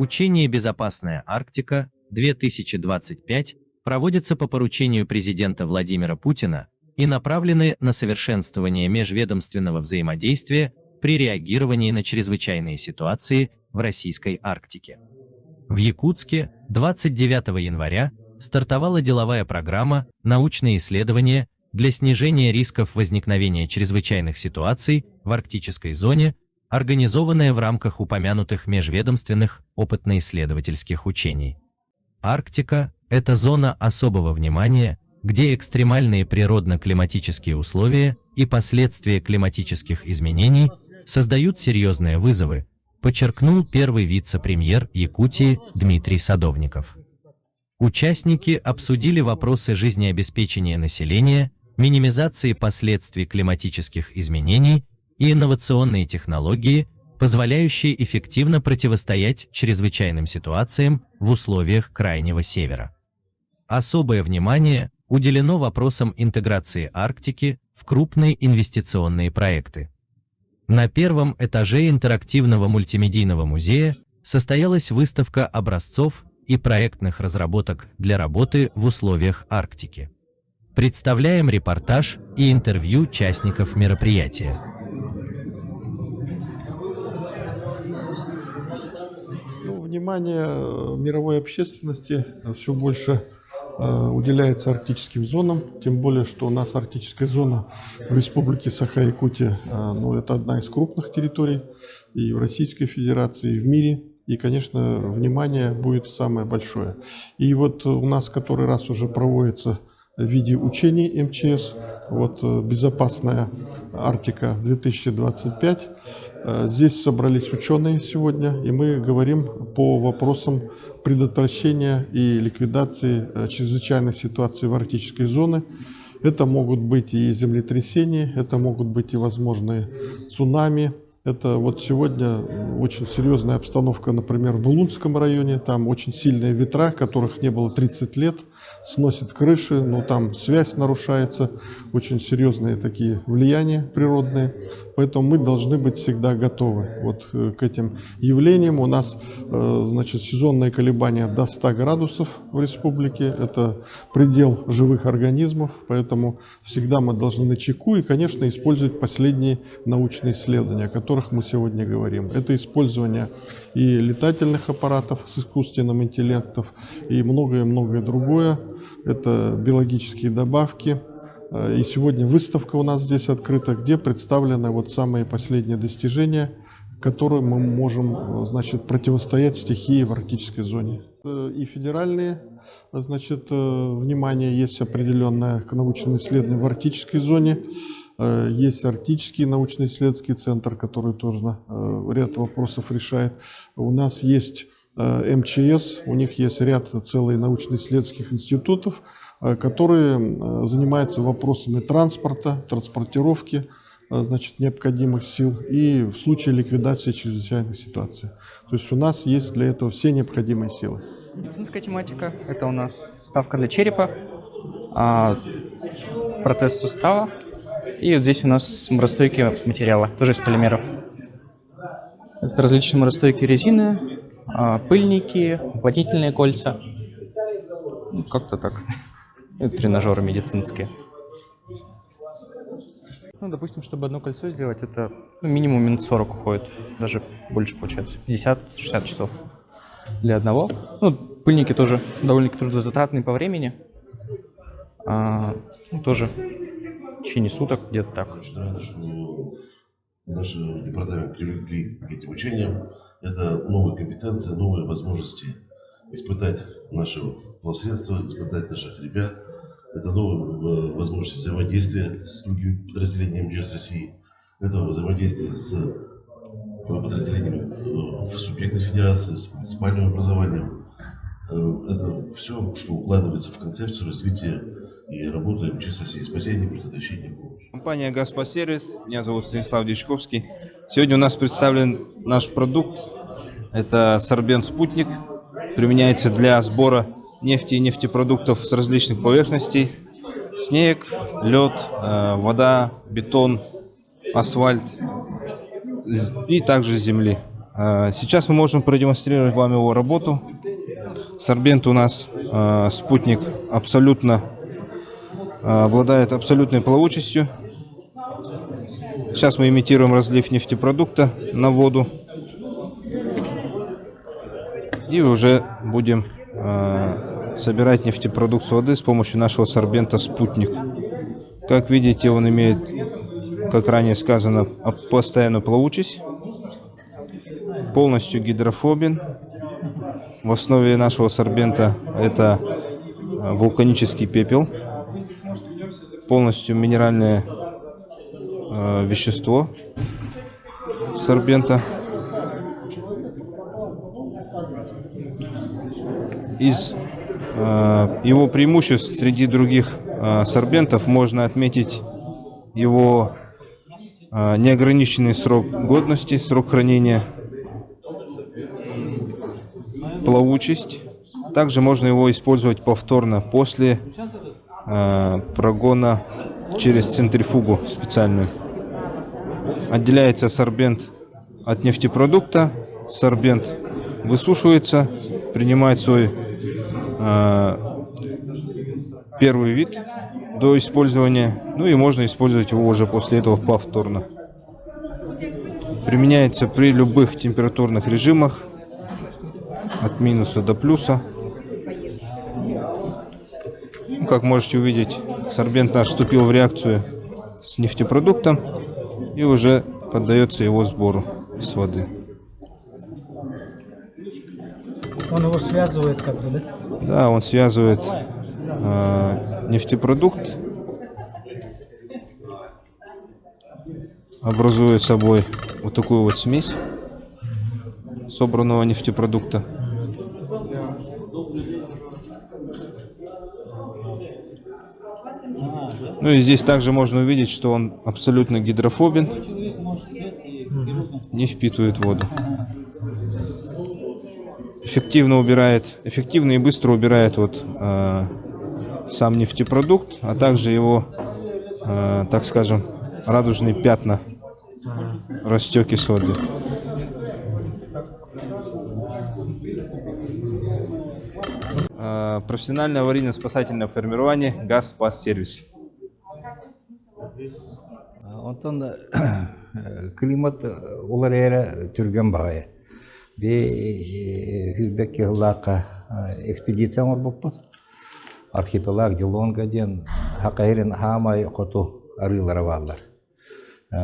Учение «Безопасная Арктика-2025» проводится по поручению президента Владимира Путина и направлены на совершенствование межведомственного взаимодействия при реагировании на чрезвычайные ситуации в российской Арктике. В Якутске 29 января стартовала деловая программа «Научные исследования для снижения рисков возникновения чрезвычайных ситуаций в арктической зоне», организованная в рамках упомянутых межведомственных опытно-исследовательских учений. Арктика – это зона особого внимания, где экстремальные природно-климатические условия и последствия климатических изменений создают серьезные вызовы, подчеркнул первый вице-премьер Якутии Дмитрий Садовников. Участники обсудили вопросы жизнеобеспечения населения, минимизации последствий климатических изменений и инновационные технологии, позволяющие эффективно противостоять чрезвычайным ситуациям в условиях Крайнего Севера. Особое внимание уделено вопросам интеграции Арктики в крупные инвестиционные проекты. На первом этаже интерактивного мультимедийного музея состоялась выставка образцов и проектных разработок для работы в условиях Арктики. Представляем репортаж и интервью участников мероприятия. Внимание мировой общественности все больше уделяется арктическим зонам, тем более, что у нас арктическая зона в Республике Саха-Якутия, это одна из крупных территорий и в Российской Федерации, и в мире, и, конечно, внимание будет самое большое. И вот у нас который раз уже проводится в виде учений МЧС, «Безопасная Арктика-2025». Здесь собрались ученые сегодня, и мы говорим по вопросам предотвращения и ликвидации чрезвычайных ситуаций в арктической зоне. Это могут быть и землетрясения, это могут быть и возможные цунами. Это сегодня очень серьезная обстановка, например, в Булунском районе. Там очень сильные ветра, которых не было 30 лет, сносят крыши, там связь нарушается, очень серьезные такие влияния природные. Поэтому мы должны быть всегда готовы к этим явлениям. У нас, сезонные колебания до 100 градусов в республике. Это предел живых организмов, поэтому всегда мы должны начеку и, конечно, использовать последние научные исследования, о которых мы сегодня говорим. Это использование и летательных аппаратов с искусственным интеллектом, и многое-многое другое. Это биологические добавки. И сегодня выставка у нас здесь открыта, где представлены самые последние достижения, которым мы можем, противостоять стихии в арктической зоне. И федеральные, внимание есть определенное к научным исследованиям в арктической зоне. Есть Арктический научно-исследовательский центр, который тоже ряд вопросов решает. У нас есть МЧС, у них есть ряд целых научно-исследовательских институтов, которые занимаются вопросами транспорта, транспортировки, необходимых сил и в случае ликвидации чрезвычайных ситуаций. То есть у нас есть для этого все необходимые силы. Медицинская тематика – это у нас вставка для черепа, протез сустава. И здесь у нас морозостойкие материалы, тоже из полимеров. Это различные морозостойкие резины, пыльники, уплотнительные кольца. Как-то так. Это тренажеры медицинские. Допустим, чтобы одно кольцо сделать, это минимум минут 40 уходит. Даже больше получается. 50-60 часов для одного. Пыльники тоже довольно-таки трудозатратные по времени. Тоже в течение суток, где-то так. Очень рада, что наш департамент привлекли к этим учениям. Это новые компетенции, новые возможности испытать наши плавсредства, испытать наших ребят. Это новые возможности взаимодействия с другими подразделениями МЧС России. Это взаимодействие с подразделениями в субъектах федерации, с муниципальным образованием. Это все, что укладывается в концепцию развития и работы МЧС России. Спасение, предотвращение и помощь. Компания «Газспасервис». Меня зовут Станислав Дичковский. Сегодня у нас представлен наш продукт. Это сорбент «Спутник». Применяется для сбора нефти и нефтепродуктов с различных поверхностей. Снег, лед, вода, бетон, асфальт и также с земли. Сейчас мы можем продемонстрировать вам его работу. Сорбент у нас спутник обладает абсолютной плавучестью. Сейчас мы имитируем разлив нефтепродукта на воду. И уже будем собирать нефтепродукт с воды с помощью нашего сорбента «Спутник». Как видите, он имеет, как ранее сказано, постоянную плавучесть, полностью гидрофобен. В основе нашего сорбента это вулканический пепел, полностью минеральное вещество сорбента. Из его преимуществ среди других сорбентов можно отметить его неограниченный срок годности, срок хранения, плавучесть. Также можно его использовать повторно после прогона через центрифугу специальную. Отделяется сорбент от нефтепродукта. Сорбент высушивается, принимает свой первый вид до использования, ну и можно использовать его уже после этого повторно. Применяется при любых температурных режимах, от минуса до плюса. Как можете увидеть, сорбент наш вступил в реакцию с нефтепродуктом и уже поддается его сбору с воды. Он его связывает как бы, да? Да, он связывает нефтепродукт, образуя собой вот такую вот смесь собранного нефтепродукта. Ну и здесь также можно увидеть, что он абсолютно гидрофобен, не впитывает воду. Эффективно и быстро убирает вот сам нефтепродукт, а также его, так скажем, радужные пятна, растеки с воды. Профессиональное аварийно-спасательное формирование «Газспассервис». Онтон климат улар эре түрген багай. Бе хүбекке лака экспедиция орбоппут. Архипелаг Дилонга ден хакайрин хамай хоту арылар аваллар.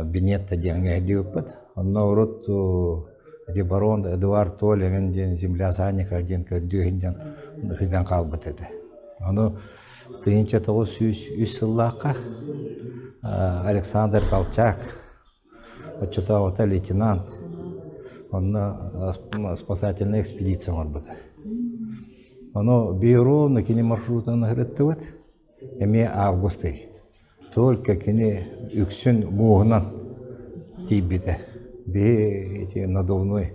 Бинетта денге диуппут. Онно урут Дебарон Эдуард Толеген ден земля саника ден көрдүген ден хизан калбыт эди. Ону тыйынча 903 сыллакка Александр Колчак, отчетовый лейтенант, он на спасательной экспедиции орбита. Оно бюро на кинемаршрута нагретывает, эме августы. Только кине юксен мугнан тибите, бе эти надувной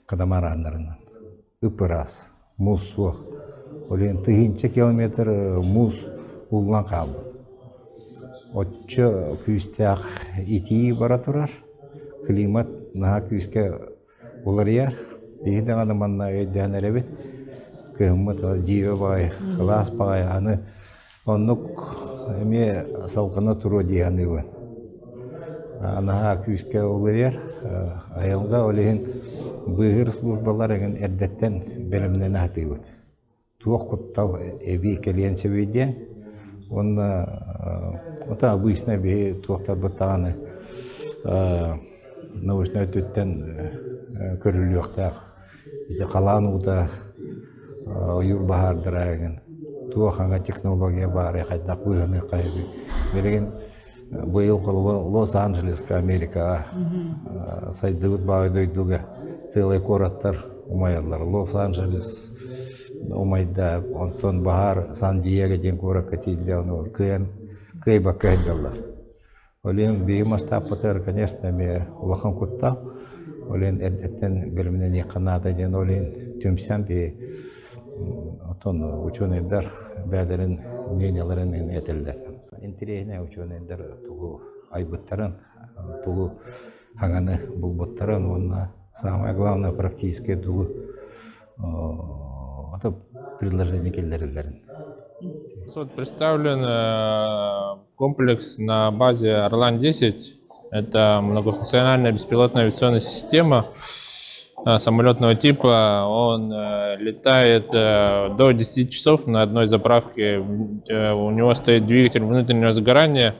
катамараннарынан. Ыпырас, мусу, олен 3 километр мус улан калбы. Отчо күстәк ити бара турар, климат наha күскә улария, бигдә гына манна әйдән әрәбет, кыммат диве бай, класс бай, аны оннук эме салкына туру дигән иде. Наha күскә улария, аялга олеген быгыр службалар ген әдәттән белемнән атыйбыт. Туак коттал эби келен себедән, он это обычно бе туактар батаны научный төттен көрүлүктак эти калануда юрбахар драген туаханга технология бар кайдак буйны кайбы берген быйыл Лос-Анджелеска Америка сайдыбыт баайдойдуга целый кораттар умаялар Лос-Анджелес умайда онтон бахар Сан-Диего ден коракка тиде ону кыйба кайдалар. Олен беймастап потер, конечно, ме улахан кутта. Олен эдеттен белемнен яканада ден олен түмсән бе отон ученыйдар бәдерин мненияларын этелдер. Интересный ученыйдар тугу айбыттарын, тугу хаңаны булбуттарын онна самое главное практическое это предложение келдерилерин. Вот представлен комплекс на базе Орлан-10. Это многофункциональная беспилотная авиационная система самолетного типа. Он летает до 10 часов на одной заправке. У него стоит двигатель внутреннего сгорания.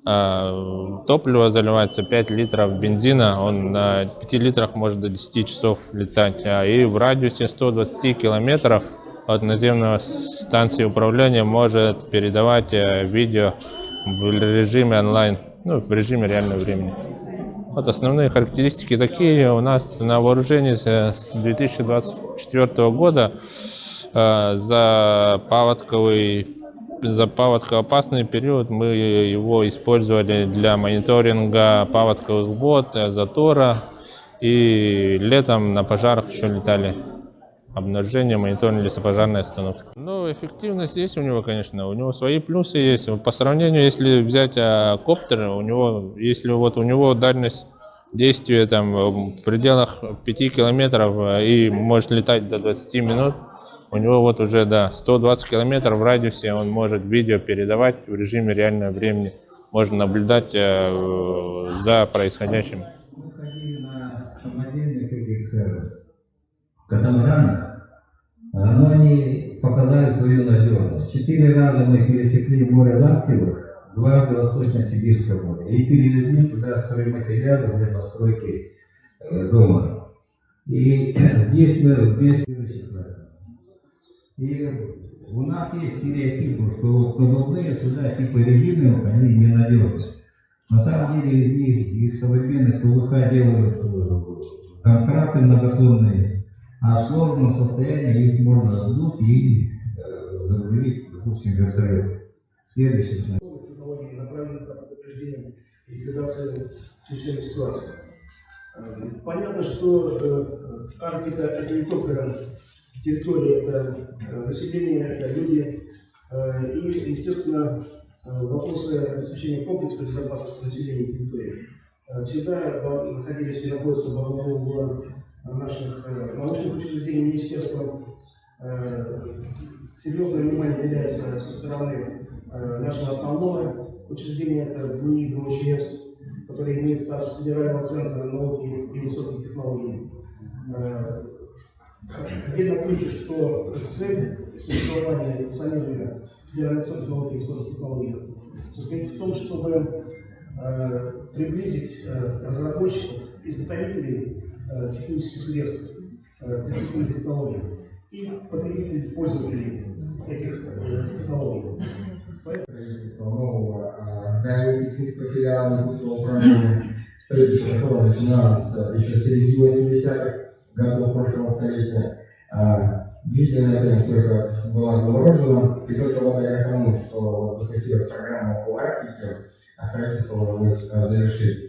Топливо заливается 5 литров бензина. Он на 5 литрах может до 10 часов летать. И в радиусе 120 километров от наземной станции управления может передавать видео в режиме онлайн, ну, в режиме реального времени. Вот основные характеристики такие. У нас на вооружении с 2024 года за паводкоопасный период мы его использовали для мониторинга паводковых вод, затора, и летом на пожарах еще летали. Обнаружение, мониторинг лесопожарной остановки. Ну, эффективность есть у него, конечно. У него свои плюсы есть. По сравнению, если взять коптер, у него дальность действия там в пределах 5 километров и может летать до 20 минут. У него вот уже 120 километров в радиусе он может видео передавать в режиме реального времени. Можно наблюдать за происходящим. Мы ходили на самодельных этих катамаранах, но они показали свою надежность. 4 раза мы пересекли море Лактевых, 2 раза Восточно-Сибирское море, и перевезли туда стройматериалы для постройки дома. И здесь мы вместе. И у нас есть стереотип, что вот надувные суда типа резиновых, они ненадежны. На самом деле из них, из современных ПВХ делают контракты многотонные, а в сложном состоянии их можно сдуть и загрузить, допустим, вертолет. Следующий слайд. Технологии направлены на предупреждение и ликвидацию чрезвычайной ситуации. Понятно, что Арктика — это не только территория, это население, это люди. И, естественно, вопросы обеспечения комплекса безопасности населения территории всегда находились и находятся во главу наших научных учреждений, министерства. Серьезное внимание уделяется со стороны нашего основного учреждения, это НИИ ГУЧС, который имеет статус Федерального центра науки и высоких технологий. Отдельно отмечу, что цель существования и функционирования Федерального центра науки и высоких технологий состоит в том, чтобы приблизить разработчиков, изготовителей технических средств, технических технологий и потребителей, пользователей этих технологий. Строительство нового здания технического филиала медицинского управления, строительство которого начиналось еще в середине 80-х годов прошлого столетия. Длительное время стройка была заморожена, и только благодаря тому, что запустилась программа по Арктике, строительство удалось завершить.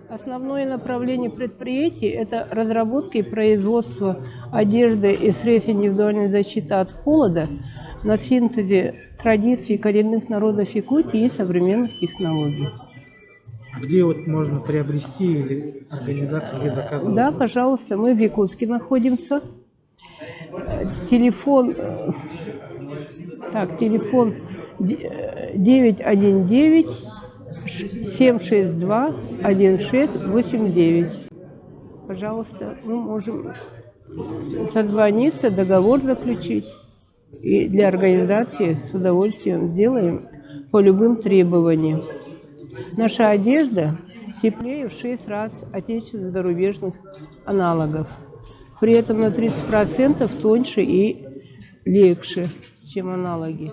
Основное направление предприятий – это разработка и производство одежды и средств индивидуальной защиты от холода на синтезе традиций коренных народов Якутии и современных технологий. Где вот можно приобрести или организация, где заказывать? Да, пожалуйста, мы в Якутске находимся. Телефон 919-762-1689. Пожалуйста, мы можем созвониться, договор заключить. И для организации с удовольствием сделаем по любым требованиям. Наша одежда теплее в 6 раз отечественных зарубежных аналогов. При этом на 30% тоньше и легче, чем аналоги.